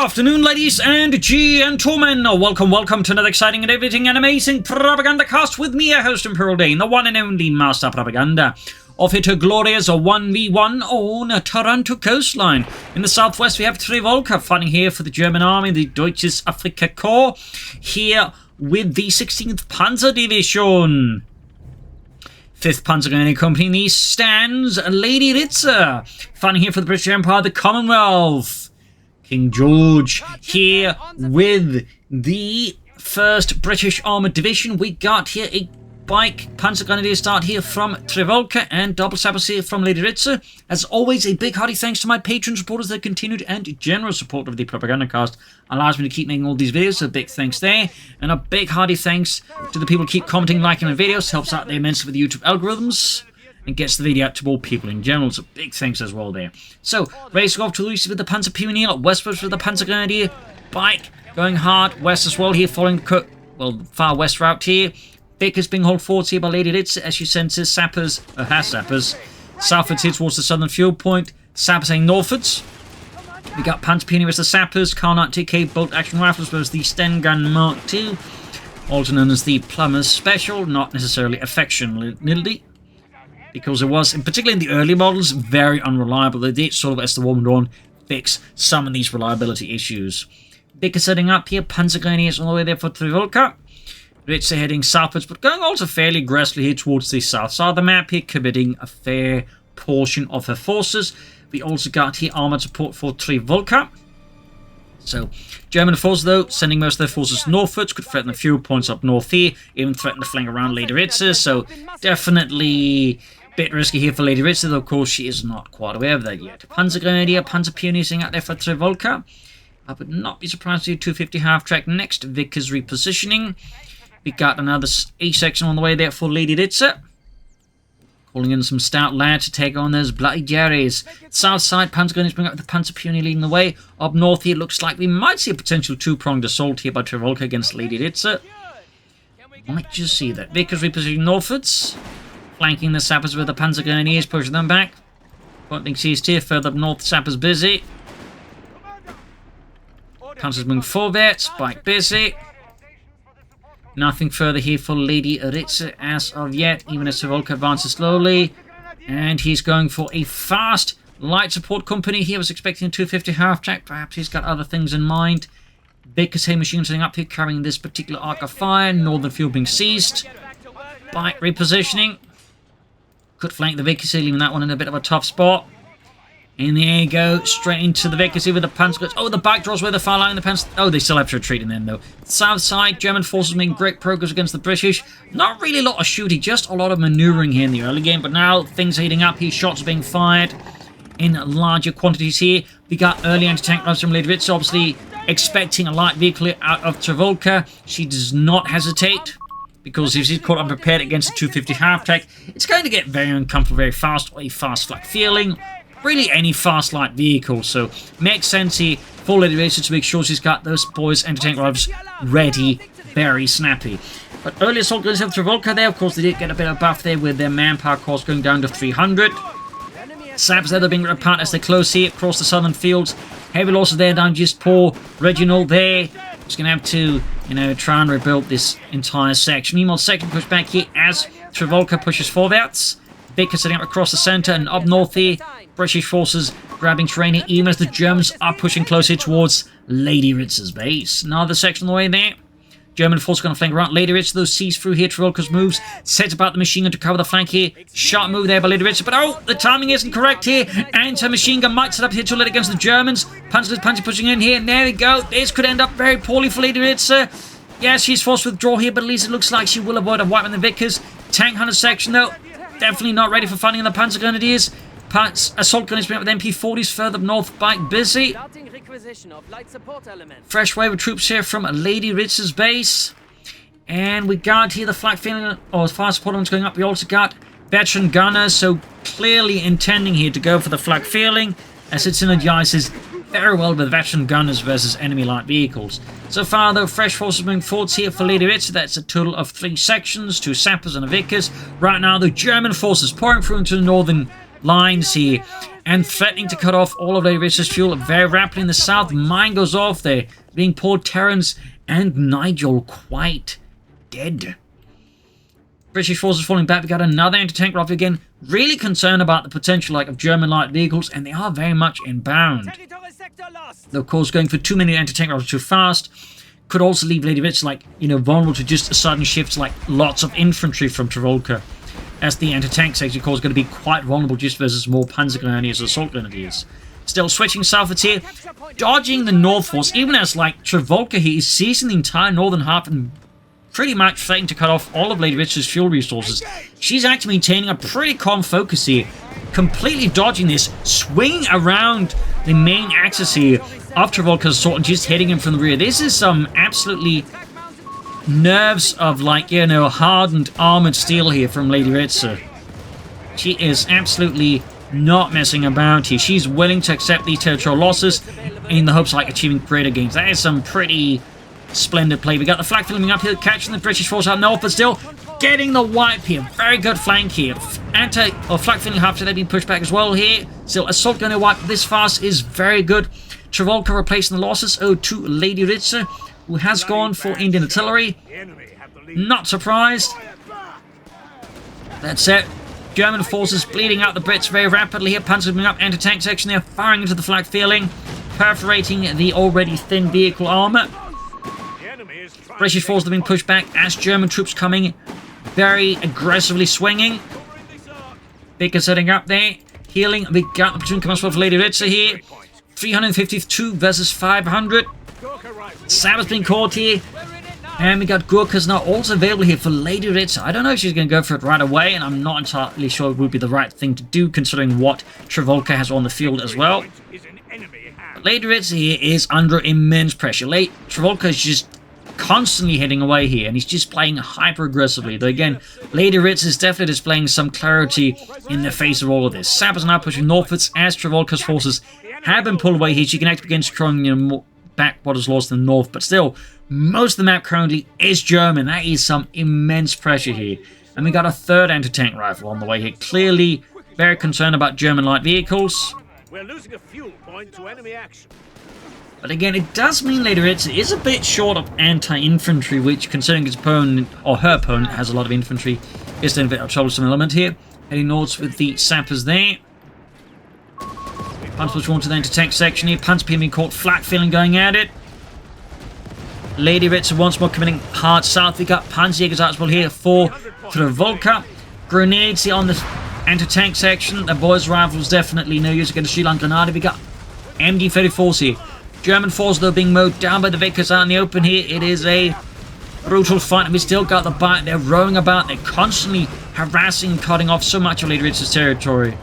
afternoon, ladies and gentlemen. Welcome to another exciting and everything and amazing Propagandacast with me, your host Imperial Dane, the one and only Master Propaganda, of it a glorious 1v1 on Taranto Coastline. In the southwest, we have Trivolka fighting here for the German army, the Deutsches Afrika Corps, here with the 16th Panzer Division. 5th Panzergrenadier Company in the east stands Lady Rytsu, fighting here for the British Empire, the Commonwealth. King George here with the 1st British Armoured Division. We got here a bike Panzergrenadier start here from Trivolka and double sappers here from Lady Rytsu. As always, a big hearty thanks to my patron supporters. Their continued and generous support of the Propagandacast allows me to keep making all these videos, so a big thanks there. And a big hearty thanks to the people who keep commenting, liking my videos. Helps out there immensely with the YouTube algorithms and gets the video out to more people in general, so big thanks as well there. So, racing off to the east with the Panzer Pioneer, westwards with the Panzergrenadier bike, going hard west as well here, following the far west route here. Vickers being hauled forwards here by Lady Rytsu as she sends his sappers, southwards here towards the southern field point, sappers heading northwards. We got Panzer Pioneer as the sappers, Carnot TK bolt action rifles versus the Sten Gun Mark II, also known as the Plumber's Special, not necessarily affectionately, because it was, in particular in the early models, very unreliable. They did sort of, as the war went on, fix some of these reliability issues. Vickers setting up here, Panzergrenadiers all the way there for Trivolka. Rytsu heading southwards, but going also fairly aggressively here towards the south side of the map here, committing a fair portion of her forces. We also got here armoured support for Trivolka. So, German forces, though, sending most of their forces northwards, could threaten the fuel points up north here, even threaten to flank around Lady Rytsu, so definitely a bit risky here for Lady Rytsu, though of course she is not quite aware of that yet. Panzergrenadier, Panzer Pioneer sitting out there for Trivolka. I would not be surprised to see 250 half-track next. Vickers repositioning. We got another A section on the way there for Lady Rytsu. Calling in some stout lads to take on those bloody Jerrys. South side, Panzergrenadiers bring up the Panzer Pioneer leading the way. Up north here, looks like we might see a potential two-pronged assault here by Trivolka against Lady Rytsu. Might just see that. Vickers repositioning northwards. Flanking the sappers with the Panzergrenadiers, pushing them back. Point being seized here, further up north, sappers busy. Panzers moving forwards, bike busy. Nothing further here for Lady Rytsu as of yet, even as Trivolka advances slowly. And he's going for a fast light support company. He was expecting a 250 half-track. Perhaps he's got other things in mind. Vickers heavy machine setting up here, carrying this particular arc of fire. Northern field being seized. Bike repositioning. Could flank the Vickers here, leaving that one in a bit of a tough spot. And there you go, straight into the Vickers here with the Panzer. Oh, the bike draws where the far line the Panzer. Oh, they still have to retreat in them, though. South side, German forces making great progress against the British. Not really a lot of shooting, just a lot of maneuvering here in the early game. But now things are heating up here, shots are being fired in larger quantities here. We got early anti-tank runs from Lady Rytsu, obviously expecting a light vehicle out of Trivolka. She does not hesitate, because if she's caught unprepared against a 250 half-track, it's going to get very uncomfortable very fast, or a fast flat feeling. Really any fast light vehicle, so makes sense here for Lady Rytsu to make sure she's got those boys anti-tank rifles ready, very snappy. But early assault guns have Trivolka there, of course they did get a bit of buff there with their manpower cost going down to 300. Saps there, they're being ripped apart as they close here across the southern fields. Heavy losses there down just poor Reginald there. Just gonna have to, try and rebuild this entire section. Meanwhile, second push back here as Trivolka pushes forwards. Vickers setting up across the centre and up north here. British forces grabbing terrain here, even as the Germans are pushing closer towards Lady Rytsu's base. Another section on the way there. German forces going to flank around Lady Rytsu, though sees through here. Trivolka's moves, sets about the machine gun to cover the flank here. Sharp move there by Lady Rytsu, but oh, the timing isn't correct here. Anti-machine gun might set up here to let against the Germans. Panzer pushing in here, and there we go. This could end up very poorly for Lady Rytsu. Yes, she's forced to withdraw here, but at least it looks like she will avoid a wipe on the Vickers. Tank Hunter section, though, definitely not ready for fighting on the Panzergrenadiers. Assault gunners bring up with MP40s further up north, bike busy. Fresh wave of troops here from Lady Rytsu's base. And we got here the flak feeling, or fire support ones going up. We also got veteran gunners, so clearly intending here to go for the flak feeling, as it synergizes very well with veteran gunners versus enemy light vehicles. So far, though, fresh forces moving forwards here for Lady Rytsu. That's a total of 3 sections, 2 sappers and a Vickers. Right now, the German forces pouring through into the northern lines here and threatening to cut off all of Lady Rytsu's fuel very rapidly in the south. Mine goes off there, being poor Terence and Nigel quite dead. British forces falling back. We got another anti-tank rifle again. Really concerned about the potential of German light vehicles, and they are very much inbound. Though, of course, going for too many anti-tank rifles too fast could also leave Lady Rytsu, vulnerable to just a sudden shift to, lots of infantry from Trivolka. As the anti-tank section, of course, is going to be quite vulnerable just versus more Panzer Grenadiers or Assault Grenadiers. Still switching southwards here, dodging the North Force, even as, Trivolka here is seizing the entire northern half and pretty much threatening to cut off all of Lady Rytsu's fuel resources. She's actually maintaining a pretty calm focus here, completely dodging this, swinging around the main axis here of Trivolka's assault and just hitting him from the rear. This is some absolutely nerves of, hardened armored steel here from Lady Rytsu. She is absolutely not messing about here. She's willing to accept these territorial losses in the hopes of, achieving greater gains. That is some pretty splendid play. We got the flag filling up here, catching the British force out north, but still getting the wipe here. Very good flank here. Flag filling after they've been pushed back as well here. Still, assault gunner wipe this fast is very good. Trivolka replacing the losses to Lady Rytsu, who has gone for Indian artillery. Not surprised. That's it. German forces bleeding out the Brits very rapidly here. Panzer moving up anti-tank section. They're firing into the flag feeling, perforating the already thin vehicle armor. British forces have been pushed back as German troops coming very aggressively swinging. Baker setting up there. Healing. We got the platoon coming for Lady Rytsu here. 352 versus 500. Sam has been caught here. And we got Gurkhas now also available here for Lady Rytsu. I don't know if she's going to go for it right away, and I'm not entirely sure it would be the right thing to do considering what Trivolka has on the field as well. But Lady Rytsu here is under immense pressure. Trivolka is just constantly heading away here, and he's just playing hyper aggressively. Though again, Lady Rytsu is definitely displaying some clarity in the face of all of this. Sappers are now pushing northwards as Trivolka's forces have been pulled away here. She can actually begin controlling back what is lost in the north, but still, most of the map currently is German. That is some immense pressure here. And we got a third anti-tank rifle on the way here. Clearly very concerned about German light vehicles. We're losing a fuel point to enemy action. But again, it does mean Lady Rytsu is a bit short of anti-infantry, which, considering his opponent, or her opponent, has a lot of infantry, is then a bit of a troublesome element here. Heading north with the sappers there. Panzer push on to the anti-tank section here. Panzer being caught flat feeling going at it. Lady Rytsu once more committing hard south. We got Panzerjägers out as well here for Trivolka. Grenades here on the anti-tank section. The boys' rifles definitely no use against Sri Lanka Grenade. We got MD-34s here. German forces though being mowed down by the Vickers out in the open here. It is a brutal fight, and we still got the bite. They're rowing about. They're constantly harassing and cutting off so much of Lady Rytsu's territory.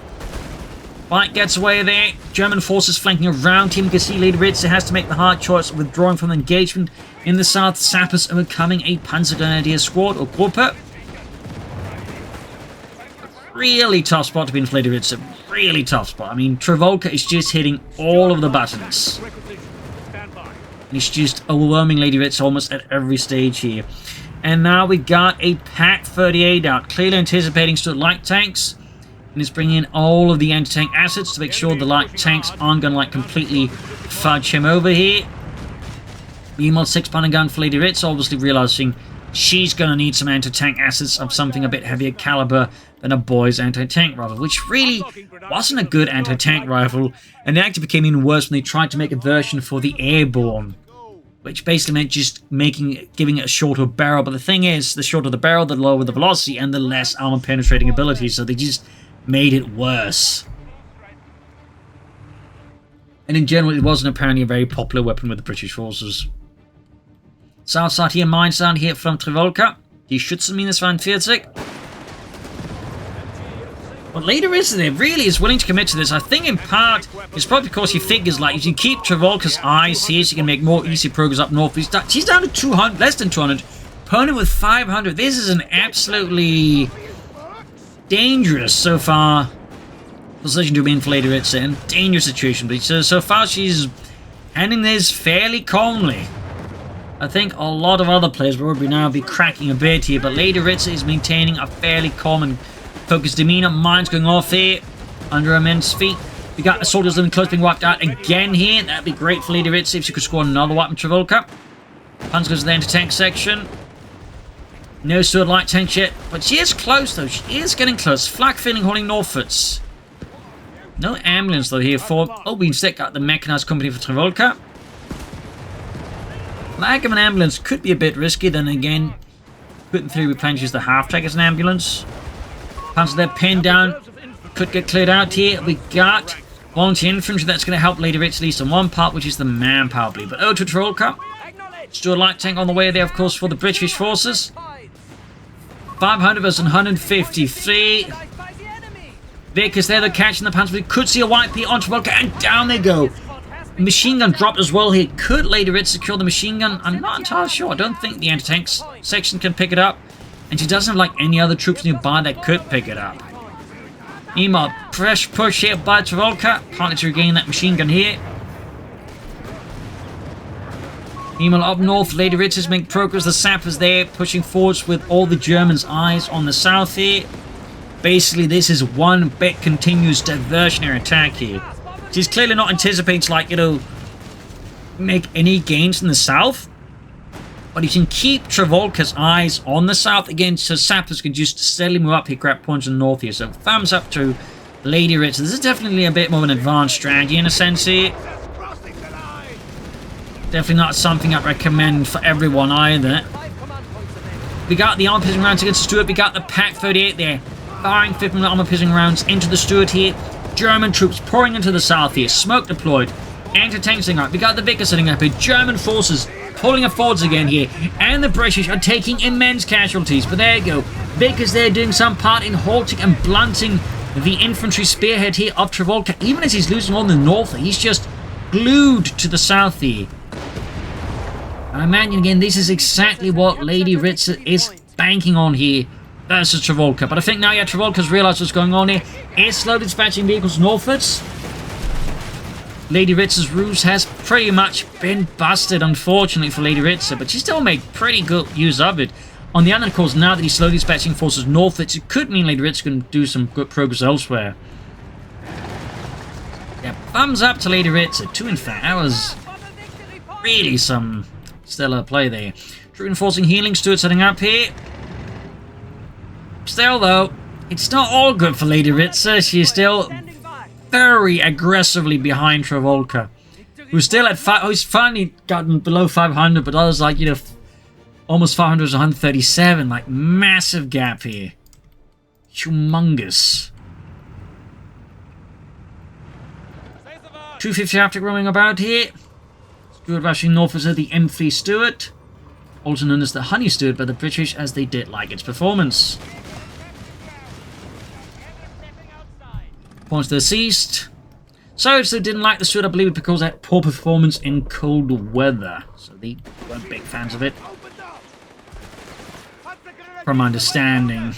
Bite gets away there. German forces flanking around him. You can see Lady Rytsu has to make the hard choice of withdrawing from the engagement in the south. Sappers are becoming a Panzer Grenadier squad or Gruppe. Really tough spot to be in for Lady Rytsu. Really tough spot. I mean, Trivolka is just hitting all of the buttons. He's just overwhelming Lady Rytsu almost at every stage here. And now we got a PaK-38 out, clearly anticipating light tanks. And it's bringing in all of the anti-tank assets to make sure the light tanks aren't going to completely fudge him over here. Meanwhile, 6-pounder gun for Lady Rytsu, obviously realizing she's going to need some anti-tank assets of something a bit heavier caliber than a boy's anti-tank rifle, which really wasn't a good anti-tank rifle, and it actually became even worse when they tried to make a version for the airborne, which basically meant just giving it a shorter barrel. But the thing is, the shorter the barrel, the lower the velocity and the less armor penetrating ability, so they just made it worse. And in general, it wasn't apparently a very popular weapon with the British forces. South side here, mines down here from Trivolka. Die Schützenminus 42. But Lady Rytsu there really is willing to commit to this. I think in part, it's probably because he figures if you keep Trivolka's eyes here, she can make more easy progress up north. She's down to 200, less than 200. Opponent with 500. This is an absolutely dangerous so far position to be in for Lady Rytsu, and dangerous situation. But so far she's handling this fairly calmly. I think a lot of other players will probably now be cracking a bit here, but Lady Rytsu is maintaining a fairly calm and focused demeanor. Mines going off here. under immense feet. We got the soldiers in close being wiped out again here. That'd be great for Lady Rytsu if she could score another weapon Trivolka. Punch goes to the anti-tank section. No sword light tank yet, but she is close though. She is getting close. Flak feeling holding northwards. No ambulance though here for... Oh, we instead got the mechanized company for Trivolka. Lack of an ambulance could be a bit risky. Then again, putting through, we plan to use the half-track as an ambulance. Panzer there pinned down. Could get cleared out here. We got volunteer infantry that's going to help Lady Rytsu at least on one part, which is the manpower bleed. But to Trivolka. Stuart light tank on the way there, of course, for the British forces. 500 versus 153. Vickers there, they're catching the Panzer. We could see a white P on Trivolka, and down they go. Machine gun dropped as well here. Could Lady Rytsu secure the machine gun? I'm not entirely sure. I don't think the anti-tank section can pick it up. And she doesn't have like any other troops nearby that could pick it up. Meanwhile, fresh push here by Trivolka. Partly to regain that machine gun here. Meanwhile, up north, Lady Rytsu's making progress. The sappers there pushing forwards with all the Germans' eyes on the south here. Basically, this is one big continuous diversionary attack here. She's clearly not anticipating to, like, you know, make any gains in the south. But you can keep Trivolka's eyes on the south again, so sappers can just steadily move up here, grab points in the north here. So thumbs up to Lady Rytsu. This is definitely a bit more of an advanced strategy in a sense here. Definitely not something I'd recommend for everyone either. We got the armor piercing rounds against Stuart. We got the Pack 38 there, firing 50 armor piercing rounds into the Stuart here. German troops pouring into the south here. Smoke deployed. Anti-tank sitting up. We got the Vickers sitting up here. German forces pulling forwards again here. And the British are taking immense casualties. But there you go. Vickers there doing some part in halting and blunting the infantry spearhead here of Trivolka. Even as he's losing on the north, he's just glued to the south here. I imagine again, this is exactly what Lady Rytsu is banking on here versus Trivolka. But I think now, yeah, Trivolka's realized what's going on here. Is slowly dispatching vehicles northwards. Lady Rytsu's ruse has pretty much been busted, unfortunately, for Lady Rytsu, but she still made pretty good use of it. On the other hand, of course, now that he's slowly dispatching forces northwards, it could mean Lady Rytsu can do some good progress elsewhere. Yeah, thumbs up to Lady Rytsu. 2 in fact. That was really some stellar play there. Reinforcing healing, Stuart setting up here. Still, though, it's not all good for Lady Rytsu. She's still very aggressively behind Trivolka, who's still at who's finally gotten below 500, but others like, you know, almost 500 is 137. Like, massive gap here. Humongous. 250 after roaming about here. Stuart rushing northwards of the M3 Stuart, also known as the Honey Stuart by the British, as they did like its performance. Points deceased. So they didn't like the Stuart, I believe, because it had poor performance in cold weather. So they weren't big fans of it, from my understanding.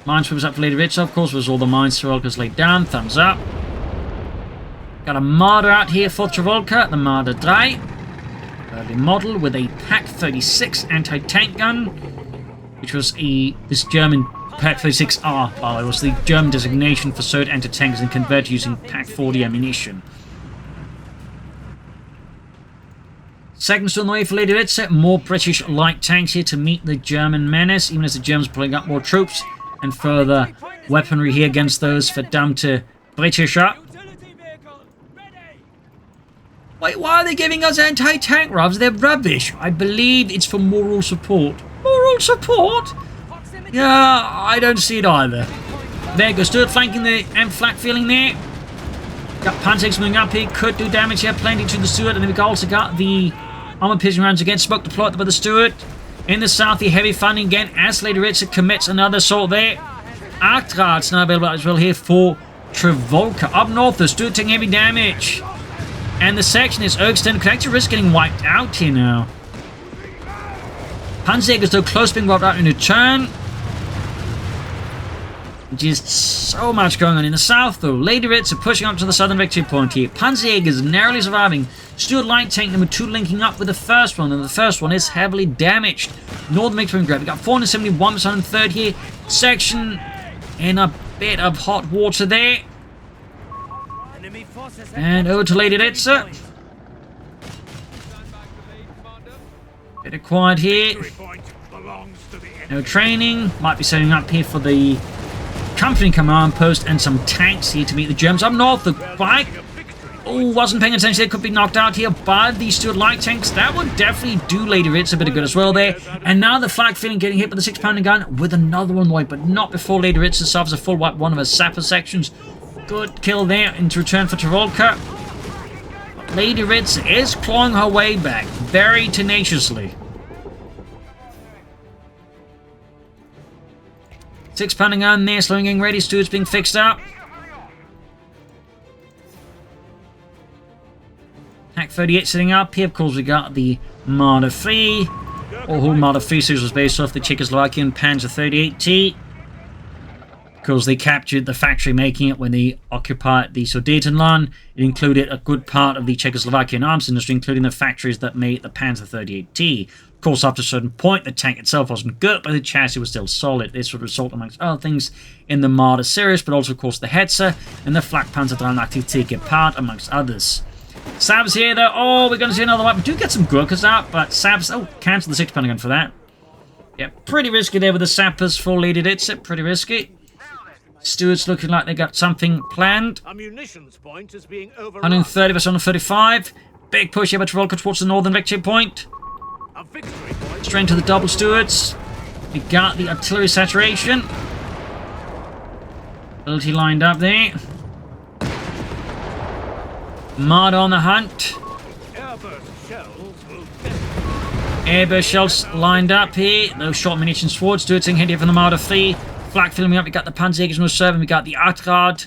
Minesweepers up for Lady Rytsu, of course, was all the mines Trivolka's laid down. Thumbs up. Got a Marder out here for Trivolka, the Marder 3. Early model with a Pack 36 anti-tank gun, which was this German Pack 36R, by the way, was the German designation for Soviet anti-tanks and converted using Pack 40 ammunition. Seconds on the way for Lady Rytsu. More British light tanks here to meet the German menace, even as the Germans pulling up more troops and further weaponry here against those for damn to British up. Wait, why are they giving us anti-tank rubs? They're rubbish. I believe it's for moral support. Moral support? Yeah, I don't see it either. There goes Stuart flanking the M-flak feeling there. Got Panzers moving up here. Could do damage here. Plenty to the Stuart. And then we've also got the armor piercing rounds again. Smoke deployed by the Stuart. In the south, the heavy funding again as Lady Rytsu commits another assault there. Artrad's now available as well here for Trivolka. Up north, the Stuart taking heavy damage. And the section is Ergsten. Could actually risk getting wiped out here now. Panzerjäger still close being wiped out in a turn. Just so much going on in the south, though. Lady Rytsu pushing up to the southern victory point here. Panzerjägers narrowly surviving. Stuart light tank number 2 linking up with the first one, and the first one is heavily damaged. Northern victory grab. We got 471 on the third here. Section in a bit of hot water there. Enemy forces And over to Lady Rytsu. Bit of quiet here. Victory point belongs to the enemy. No training. Might be setting up here for the company command post and some tanks here to meet the Germans. Up north, the bike. Oh, wasn't paying attention. They could be knocked out here by these Stuart light tanks. That would definitely do Lady Rytsu a bit of good as well there. And now the flag feeling getting hit with the 6-pounder gun with another one white, but not before Lady Rytsu suffers a full wipe one of her sapper sections. Good kill there into return for Trivolka. Lady Rytsu is clawing her way back very tenaciously. 6-pounder gun there, slowing getting ready. Stuart's being fixed up. Attack 38 sitting up here. Of course, we got the Marder 3, or who Marder 3 series was based off the Czechoslovakian Panzer 38T. Because they captured the factory making it when they occupied the Sudetenland. It included a good part of the Czechoslovakian arms industry, including the factories that made the Panzer 38T. Of course, after a certain point, the tank itself wasn't good, but the chassis was still solid. This would result, amongst other things, in the Marder series, but also, of course, the Hetzer and the Flak Panzer 83T Gepard, amongst others. Sabs here, though. Oh, we're going to see another one. We do get some Gurkhas out, but Sabs... Oh, cancel the 6-pounder gun for that. Yeah, pretty risky there with the Sappers for Lady Rytsu. Pretty risky. Stuart's looking like they got something planned. A munitions point is being overrun. 130 versus 135. Big push here by Trivolka towards the northern victory point. A victory point. Straight to the double Stuarts. We got the artillery saturation. Ability lined up there. Marder on the hunt. Airburst shells will Airburst shells lined up here. Those short munitions forward. Stuart's in here from the Marder 3. Flak filling up. We got the Panzerjäger in reserve. And we got the Armoured.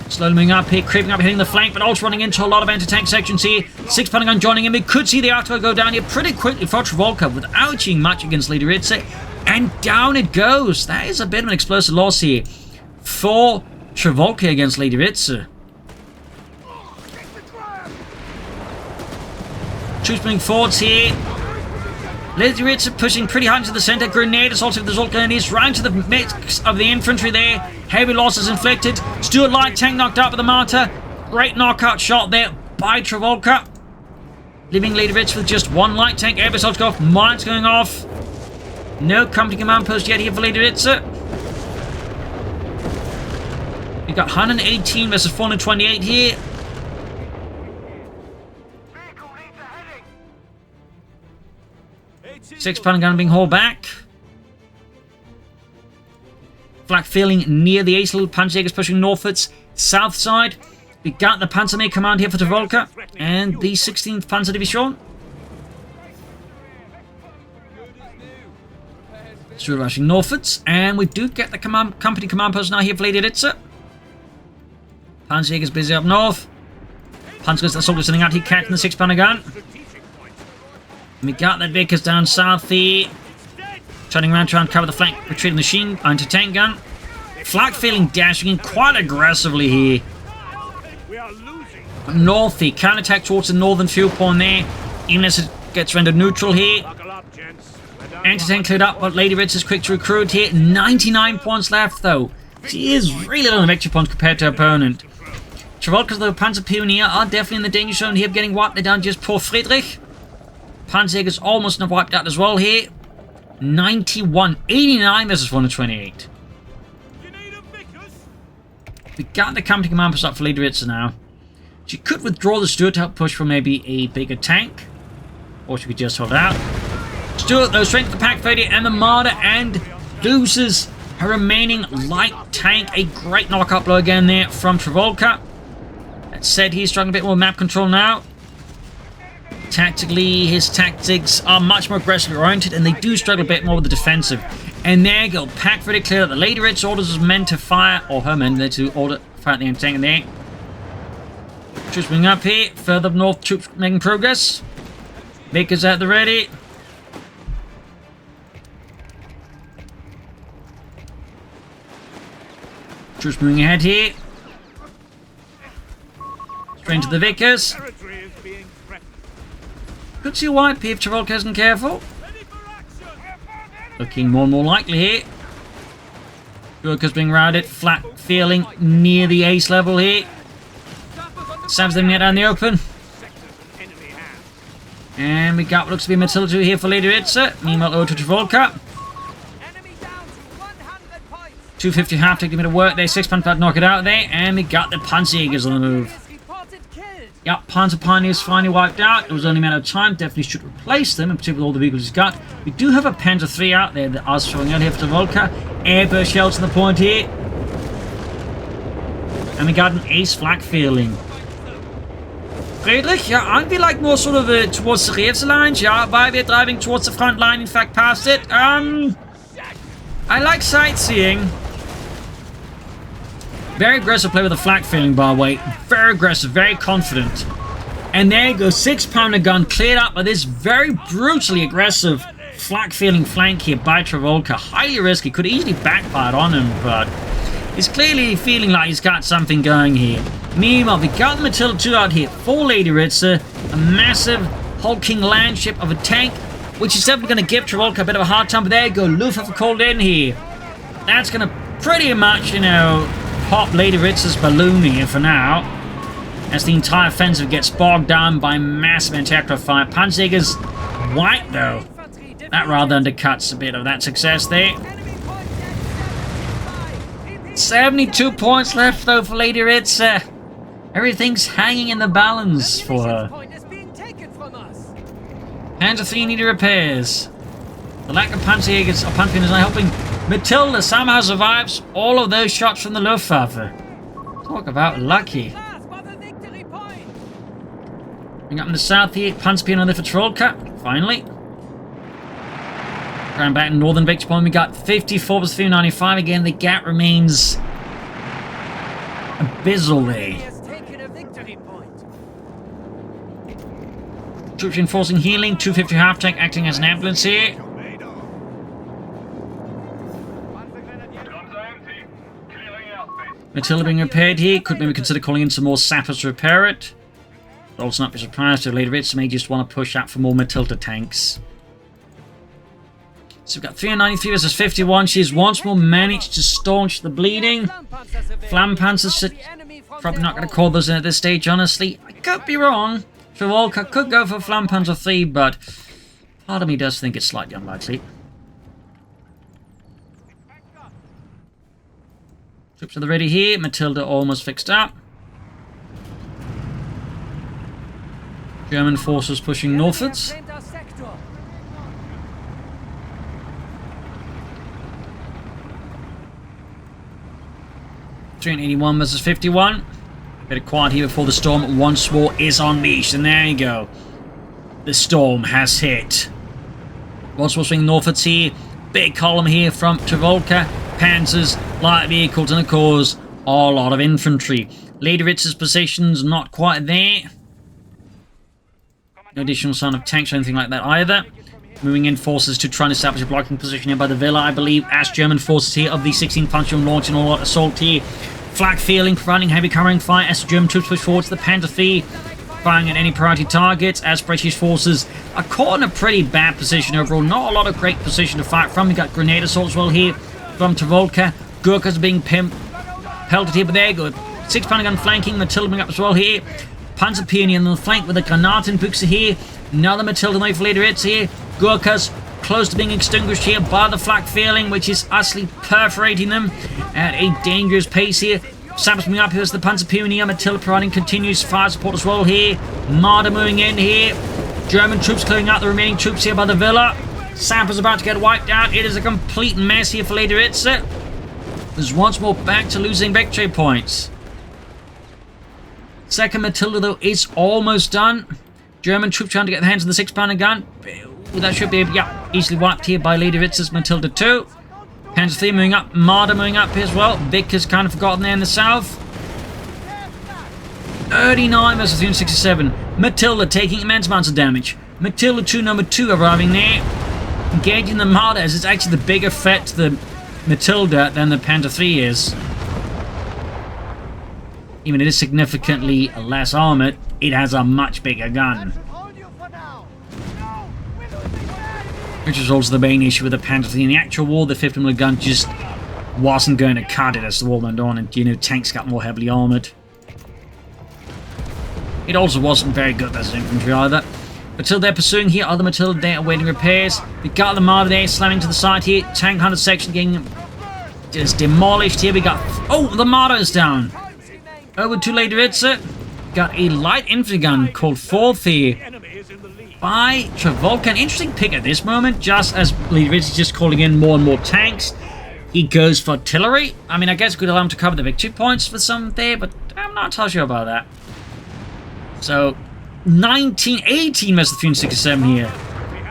Slowly moving up here. Creeping up, hitting the flank. But also running into a lot of anti-tank sections here. 6-pounder gun joining him. We could see the Armoured go down here pretty quickly for Trivolka without doing much against Lady Rytsu. And down it goes. That is a bit of an explosive loss here for Trivolka against Lady Rytsu. Troops moving forwards here. Lady Rytsu pushing pretty hard into the center. Grenade assaulting the Assault Grenadiers right to the mix of the infantry there. Heavy losses inflicted. Stuart light tank knocked out with the Martyr. Great knockout shot there by Trivolka. Leaving Lady Rytsu with just one light tank. Air assaults go off. Mines going off. No company command post yet here for Lady Rytsu. We got 118 versus 428 here. Six-pounder gun being hauled back. Flak feeling near the Ace Little Panzerjägers pushing northwards. South side. We got the Panzermaid command here for Trivolka and the 16th Panzer Division. So we're rushing northwards, and we do get the company command post now here for Lady Rytsu. Panzerjägers busy up north. Panzerjägers the soldiers sitting out here catching the 6-pounder gun. We got that Vickers down south here. Turning around trying to cover the flank. Retreating machine anti-tank gun. Flak feeling dashing in quite aggressively here. We are losing. North here. Counter-attack towards the northern fuel point there. Even as it gets rendered neutral here. Buckle up, gents. Anti-tank cleared up, but Lady Rytsu's quick to recruit here. 99 points left though. She is really low on the victory points compared to her opponent. Trivolka's the Panzer Pioneer are definitely in the danger zone here of getting wiped. They're down just poor Friedrich. Panzerjäger's almost not wiped out as well here. 91. 89 versus 128. We got the company command post up for Lady Rytsu now. She could withdraw the Stuart to help push for maybe a bigger tank. Or she could just hold out. Stuart, though, straight to the Pack 30 and the Marder and loses her remaining light tank. A great knockout blow again there from Trivolka. That said, he's struggling a bit more with map control now. Tactically, his tactics are much more aggressively oriented, and they do struggle a bit more with the defensive. And there you go, Pack very clear that the Lady Rytsu orders his men to fire, or her men to order fire at the anti-tank in there. Troops moving up here, further up north, troops making progress. Makers at the ready. Troops moving ahead here. Straight into the Vickers. Could see a wipe here if Trivolka isn't careful. Looking more and more likely here. Gurkha's being routed. Flak feeling near the ace level here. Stabs them yet out in the open. And we got what looks to be Matilda here for Lady Rytsu. Meanwhile, over to Trivolka. 250 half take a bit of work there. 6 pound flat knock it out there. And we got the Panzerjägers on the move. Yep, Panzer Pioneers finally wiped out. It was only a matter of time. Definitely should replace them, in particular with all the vehicles he's got. We do have a Panzer 3 out there that is showing out here for Trivolka. Airburst shells on the point here. And we got an ace flak feeling. Friedrich, yeah, I'd be like more sort of towards the Rytsu lines, yeah, while we're driving towards the front line, in fact, past it. I like sightseeing. Very aggressive play with the flak feeling, by the way. Very aggressive, very confident. And there you go, 6-pounder gun cleared up by this very brutally aggressive flak feeling flank here by Trivolka. Highly risky, could easily backfire on him, but he's clearly feeling like he's got something going here. Meanwhile, we got the Matilda 2 out here for Lady Rytsu. A massive hulking landship of a tank, which is definitely going to give Trivolka a bit of a hard time. But there you go, Luftwaffe called in here. That's going to pretty much, you know, pop Lady Rytsu's balloon here for now, as the entire offensive gets bogged down by massive anti-aircraft fire. Panzerjägers white, though. That rather undercuts a bit of that success there. 72 points left, though, for Lady Rytsu. Everything's hanging in the balance for her. Panzer 3 needed repairs. The lack of Panzerjägers or Panzerjägers is not helping. Matilda somehow survives all of those shots from the Luftwaffe. Talk about lucky. Bring up in the south here. Panzerpion on there for Trivolka. Finally. Round back in northern victory point. We got 54 versus 395. Again, the gap remains abysmal there. Troops reinforcing healing. 250 half tank acting as an ambulance here. Matilda being repaired here. Could maybe consider calling in some more sappers to repair it. But also not be surprised if later Rytsu may just want to push out for more Matilda tanks. So we've got 393 versus 51. She's once more managed to staunch the bleeding. Flampanzers, probably not going to call those in at this stage, honestly. I could be wrong. Trivolka could go for Flampanzer 3, but part of me does think it's slightly unlikely. Troops are ready here. Matilda almost fixed up. German forces pushing northwards. .81 versus 51. Bit of quiet here before the storm once more is unleashed. And there you go. The storm has hit. Once more swinging northwards here. Big column here from Trivolka. Panzers, light vehicles, and of course, a lot of infantry. Lady Rytsu's positions not quite there. No additional sign of tanks or anything like that either. Moving in forces to try and establish a blocking position here by the villa, I believe, as German forces here of the 16th Panzer launching all-out assault here. Flak feeling, providing heavy covering fire as the German troops push forward to the Panzer 3, firing at any priority targets as British forces are caught in a pretty bad position overall. Not a lot of great position to fight from. We got grenade assault as well here from Trivolka. Gurkhas being pelted here, but there you go. 6-pounder gun flanking, Matilda up as well here. Panzer Pioneer on the flank with a Granatenbüchse here. Another Matilda knife later hits here. Gurkhas close to being extinguished here by the flak feeling, which is utterly perforating them at a dangerous pace here. Sappers moving up here as the Panzer Pioneer. Matilda providing continuous fire support as well here. Marder moving in here. German troops clearing out the remaining troops here by the villa. Sappers about to get wiped out. It is a complete mess here for Lady Rytsu. There's once more back to losing victory points. Second Matilda, though, is almost done. German troops trying to get their hands on the 6-pounder gun. That should be, yeah, easily wiped here by Lady Rytsu's Matilda 2. Panzer 3 moving up. Marder moving up here as well. Vic has kind of forgotten there in the south. 39 versus 367. Matilda taking immense amounts of damage. Matilda 2, number 2 arriving there. Engaging the Marder as it's actually the bigger threat to the Matilda than the Panzer 3 is. Even it is significantly less armored, it has a much bigger gun. Which is also the main issue with the Panzer 3. In the actual war, the 50mm gun just wasn't going to cut it as the war went on and, you know, tanks got more heavily armored. It also wasn't very good as infantry either. Until they're pursuing here, other Matilda there awaiting repairs. We got the Marder there slamming to the side here. Tank hunter section getting just demolished here. We got... Oh, the Marder is down. Over to Lady Rytsu. Got a light infantry gun called Fourth here by Trivolka. An interesting pick at this moment, just as Lady Rytsu is just calling in more and more tanks. He goes for artillery. I mean, I guess it could allow him to cover the victory points for some there, but I'm not entirely sure about that. So, 1918 versus 367 here.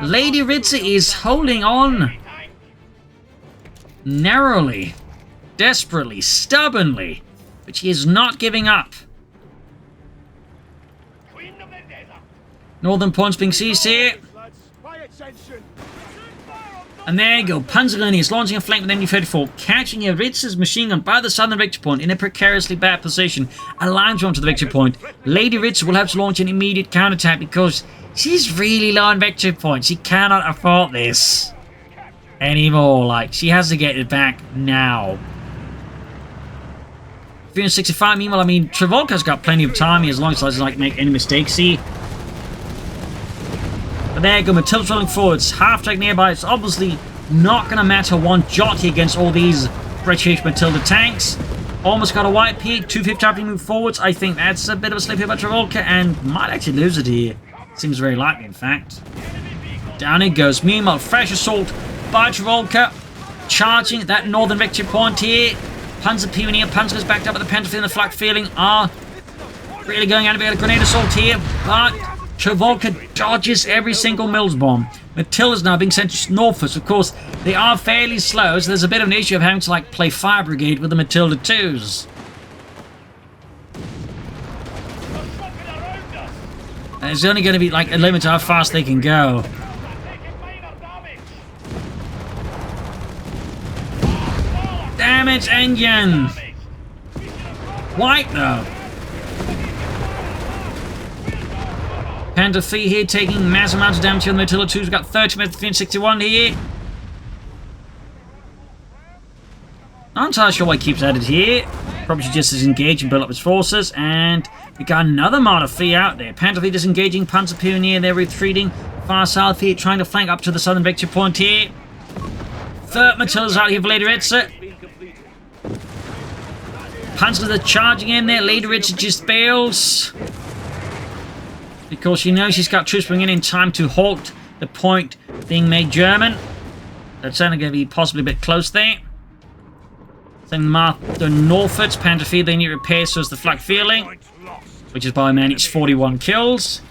Lady Rytsu is holding on narrowly, desperately, stubbornly, but she is not giving up. Northern points being seized here. And there you go. Panzerlinie is launching a flank with MD-34, catching a Rytsu's machine gun by the southern victory point in a precariously bad position. A line drawn to the victory point. Lady Rytsu will have to launch an immediate counterattack because she's really low on victory points. She cannot afford this anymore. Like, she has to get it back now. 365, meanwhile, I mean, Trivolka's got plenty of time here as long as he doesn't like make any mistakes here. But there you go, Matilda's rolling forwards. Half track nearby. It's obviously not going to matter one jot here against all these British Matilda tanks. Almost got a wipe here. 250 after move forwards. I think that's a bit of a slip here by Trivolka and might actually lose it here. Seems very likely, in fact. Down it goes. Meanwhile, fresh assault by Trivolka. Charging that northern victory point here. Panzer Pioneer. Panzer goes backed up with the Panther and the flak feeling are really going out of a grenade assault here, but Trivolka dodges every single Mills bomb. Matilda's now being sent northwards. Of course, they are fairly slow, so there's a bit of an issue of having to like play fire brigade with the Matilda 2s. There's only going to be like a limit to how fast they can go. Damage engine! White though. Panther 3 here taking massive amounts of damage on the Matilda 2s. We've got 30 minutes, 361 here. Not entirely sure why he keeps at it here. Probably should just disengage and build up his forces. And we got another Marder 3 out there. Panther 3 disengaging. Panzer Pioneer, they're retreating. Far south here, trying to flank up to the southern victory point here. Third Matilda's out here for Lady Rytsu. Panzers are charging in there. Lady Rytsu just bails, because she knows she's got troops bringing in time to halt the point being made German. That's only going to be possibly a bit close there. Sending the northwards. Panther 3, they need repairs, so is the flak feeling, which is by managed 41 kills.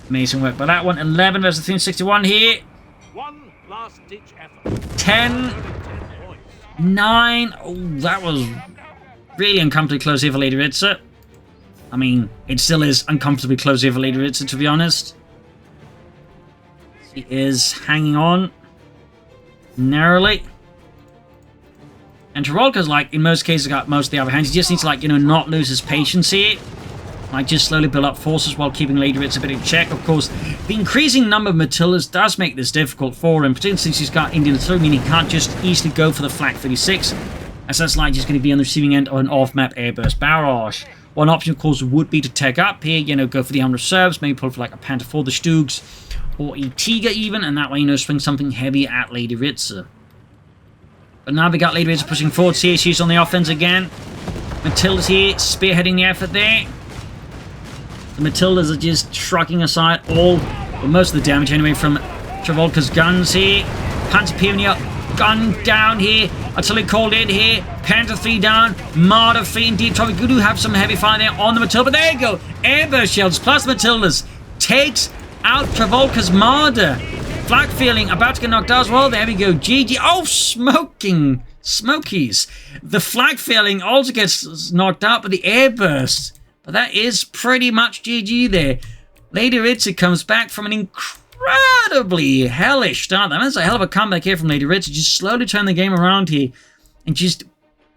Amazing work by that one. 11 versus 361 here. One last ditch effort. 10, 9. Oh, that was really uncomfortably close here for Lady Rytsu. I mean, it still is uncomfortably close here for Lady Rytsu, to be honest. She is hanging on narrowly. And Trivolka's, like, in most cases, got most of the upper hand. He just needs to, like, you know, not lose his patience here. Like, just slowly build up forces while keeping Lady Rytsu a bit in check. Of course, the increasing number of Matildas does make this difficult for him, particularly since he's got Indian artillery, meaning he can't just easily go for the flak 36, as that's like just going to be on the receiving end of an off-map airburst barrage. One option, of course, would be to take up here, you know, go for the armed reserves, maybe pull for like a Panther for the Stugs, or a Tiger even, and that way, you know, swing something heavy at Lady Rytsu. But now we got Lady Rytsu pushing forwards here. She's on the offense again. Matilda's here, spearheading the effort there. The Matildas are just shrugging aside all, or most of the damage anyway, from Trivolka's guns here. Panzer Pioneer gun down here. Artillery called in here. Panther 3 down. Marder 3 indeed. We do have some heavy fire there on the Matilda. But there you go. Airburst shells plus Matildas takes out Trivolka's Marder. Flak feeling about to get knocked out as well. There we go. GG. Oh, smokies. The flak feeling also gets knocked out by the airburst. But that is pretty much GG there. Lady Rytsu comes back from an incredibly hellish start. That's a hell of a comeback here from Lady Rytsu. Just slowly turn the game around here and just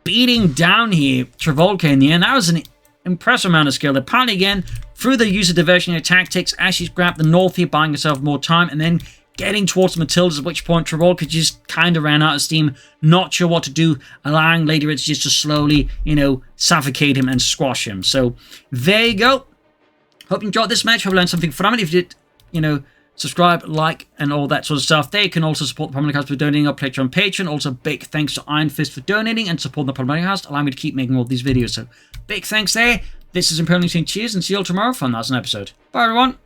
beating down here Trivolka in the end. That was an impressive amount of skill. Apparently again, through the use of diversionary tactics, as she's grabbed the north here, buying herself more time, and then getting towards Matilda's, at which point Trivolka just kind of ran out of steam, not sure what to do, allowing Lady Rytsu just to slowly, suffocate him and squash him. So there you go. Hope you enjoyed this match. Hope you learned something from it. If you did, subscribe, like, and all that sort of stuff. There you can also support the Propagandacaster by donating or pledge on Patreon. Also, big thanks to Iron Fist for donating and supporting the Propagandacast, allowing me to keep making all these videos. So, big thanks there. This is Imperial saying cheers and see you all tomorrow for another episode. Bye, everyone.